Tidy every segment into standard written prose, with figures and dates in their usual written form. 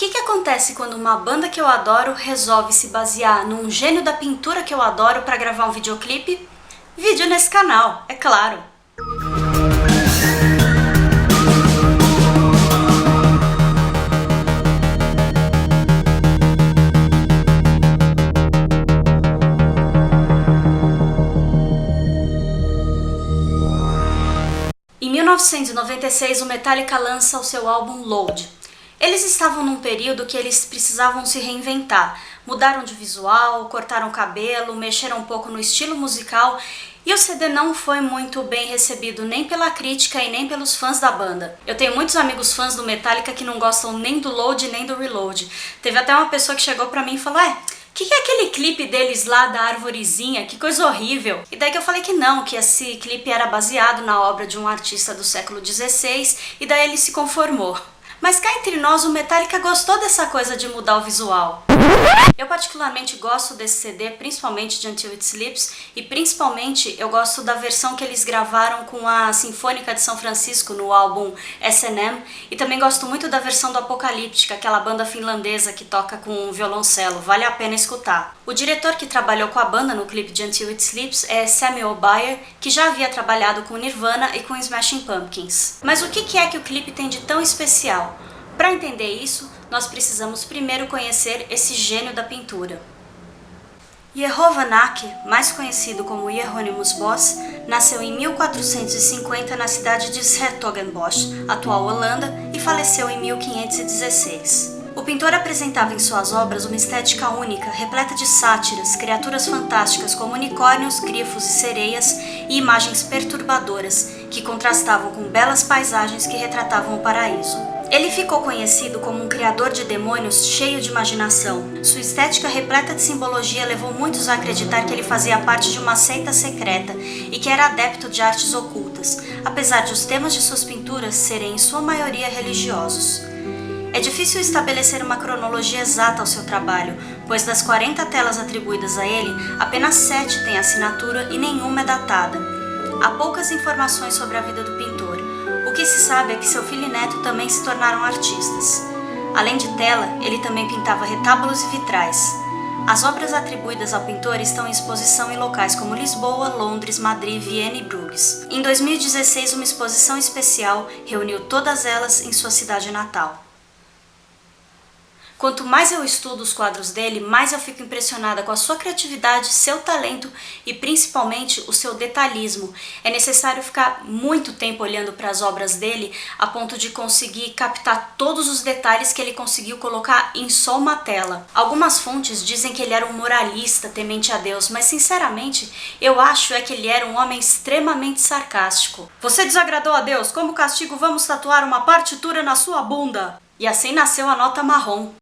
que acontece quando uma banda que eu adoro resolve se basear num gênio da pintura que eu adoro para gravar um videoclipe? Vídeo nesse canal, é claro! Em 1996, o Metallica lança o seu álbum Load. Eles estavam num período que eles precisavam se reinventar. Mudaram de visual, cortaram o cabelo, mexeram um pouco no estilo musical e o CD não foi muito bem recebido nem pela crítica e nem pelos fãs da banda. Eu tenho muitos amigos fãs do Metallica que não gostam nem do Load nem do Reload. Teve até uma pessoa que chegou pra mim e falou: o que é aquele clipe deles lá da arvorezinha? Que coisa horrível! E daí que eu falei que não, que esse clipe era baseado na obra de um artista do século XVI e daí ele se conformou. Mas cá entre nós, o Metallica gostou dessa coisa de mudar o visual. Eu particularmente gosto desse CD, principalmente de Until It Sleeps, e principalmente eu gosto da versão que eles gravaram com a Sinfônica de São Francisco no álbum S&M, e também gosto muito da versão do Apocalíptica, aquela banda finlandesa que toca com violoncelo, vale a pena escutar. O diretor que trabalhou com a banda no clipe de Until It Sleeps é Samuel Bayer, que já havia trabalhado com Nirvana e com Smashing Pumpkins. Mas o que é que o clipe tem de tão especial? Para entender isso, nós precisamos primeiro conhecer esse gênio da pintura. Jehovah Nake, mais conhecido como Hieronymus Bosch, nasceu em 1450 na cidade de 's-Hertogenbosch, atual Holanda, e faleceu em 1516. O pintor apresentava em suas obras uma estética única, repleta de sátiras, criaturas fantásticas como unicórnios, grifos e sereias e imagens perturbadoras que contrastavam com belas paisagens que retratavam o paraíso. Ele ficou conhecido como um criador de demônios cheio de imaginação. Sua estética repleta de simbologia levou muitos a acreditar que ele fazia parte de uma seita secreta e que era adepto de artes ocultas, apesar de os temas de suas pinturas serem em sua maioria religiosos. É difícil estabelecer uma cronologia exata ao seu trabalho, pois das 40 telas atribuídas a ele, apenas 7 têm assinatura e nenhuma é datada. Há poucas informações sobre a vida do pintor. O que se sabe é que seu filho e neto também se tornaram artistas. Além de tela, ele também pintava retábulos e vitrais. As obras atribuídas ao pintor estão em exposição em locais como Lisboa, Londres, Madrid, Viena e Bruges. Em 2016, uma exposição especial reuniu todas elas em sua cidade natal. Quanto mais eu estudo os quadros dele, mais eu fico impressionada com a sua criatividade, seu talento e principalmente o seu detalhismo. É necessário ficar muito tempo olhando para as obras dele a ponto de conseguir captar todos os detalhes que ele conseguiu colocar em só uma tela. Algumas fontes dizem que ele era um moralista temente a Deus, mas sinceramente eu acho que ele era um homem extremamente sarcástico. Você desagradou a Deus? Como castigo vamos tatuar uma partitura na sua bunda? E assim nasceu a nota marrom.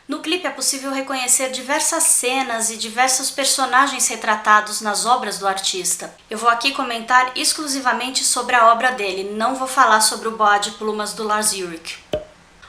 No clipe é possível reconhecer diversas cenas e diversos personagens retratados nas obras do artista. Eu vou aqui comentar exclusivamente sobre a obra dele, não vou falar sobre o boa de plumas do Lars Ulrich.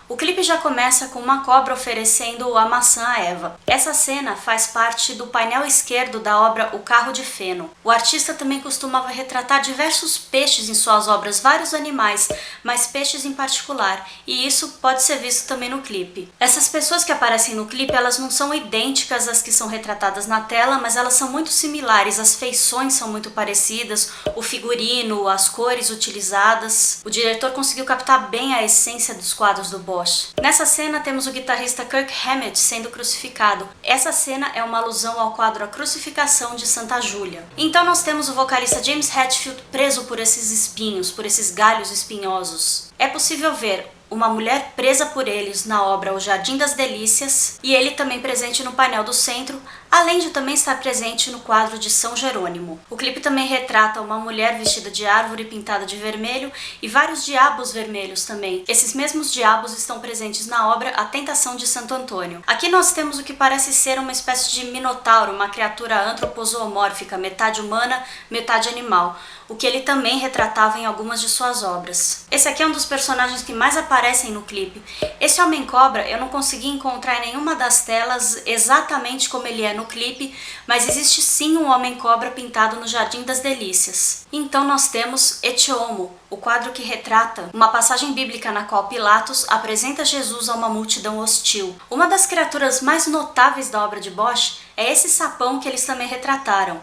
O clipe já começa com uma cobra oferecendo a maçã a Eva. Essa cena faz parte do painel esquerdo da obra O Carro de Feno. O artista também costumava retratar diversos peixes em suas obras, vários animais, mas peixes em particular, e isso pode ser visto também no clipe. Essas pessoas que aparecem no clipe, elas não são idênticas às que são retratadas na tela, mas elas são muito similares, as feições são muito parecidas, o figurino, as cores utilizadas. O diretor conseguiu captar bem a essência dos quadros do Bosch. Nessa cena temos o guitarrista Kirk Hammett sendo crucificado. Essa cena é uma alusão ao quadro A Crucificação de Santa Júlia. Então nós temos o vocalista James Hetfield preso por esses espinhos, por esses galhos espinhosos. É possível ver uma mulher presa por eles na obra O Jardim das Delícias e ele também presente no painel do centro, além de também estar presente no quadro de São Jerônimo. O clipe também retrata uma mulher vestida de árvore pintada de vermelho e vários diabos vermelhos também. Esses mesmos diabos estão presentes na obra A Tentação de Santo Antônio. Aqui nós temos o que parece ser uma espécie de minotauro, uma criatura antropozoomórfica, metade humana, metade animal, o que ele também retratava em algumas de suas obras. Esse aqui é um dos personagens que mais aparecem no clipe. Esse Homem-Cobra eu não consegui encontrar em nenhuma das telas exatamente como ele é no clipe, mas existe sim um homem-cobra pintado no Jardim das Delícias. Então nós temos Ecce Homo, o quadro que retrata uma passagem bíblica na qual Pilatos apresenta Jesus a uma multidão hostil. Uma das criaturas mais notáveis da obra de Bosch é esse sapão que eles também retrataram.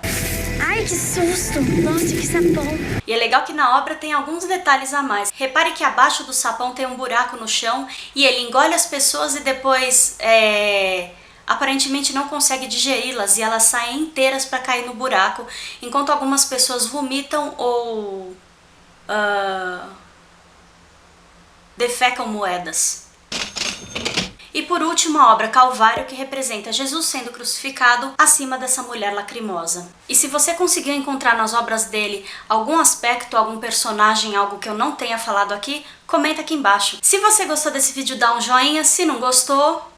Ai, que susto! Nossa, que sapão! E é legal que na obra tem alguns detalhes a mais. Repare que abaixo do sapão tem um buraco no chão e ele engole as pessoas e depois, aparentemente não consegue digeri-las e elas saem inteiras para cair no buraco, enquanto algumas pessoas vomitam ou defecam moedas. E por último, a obra Calvário, que representa Jesus sendo crucificado acima dessa mulher lacrimosa. E se você conseguiu encontrar nas obras dele algum aspecto, algum personagem, algo que eu não tenha falado aqui, comenta aqui embaixo. Se você gostou desse vídeo, dá um joinha. Se não gostou,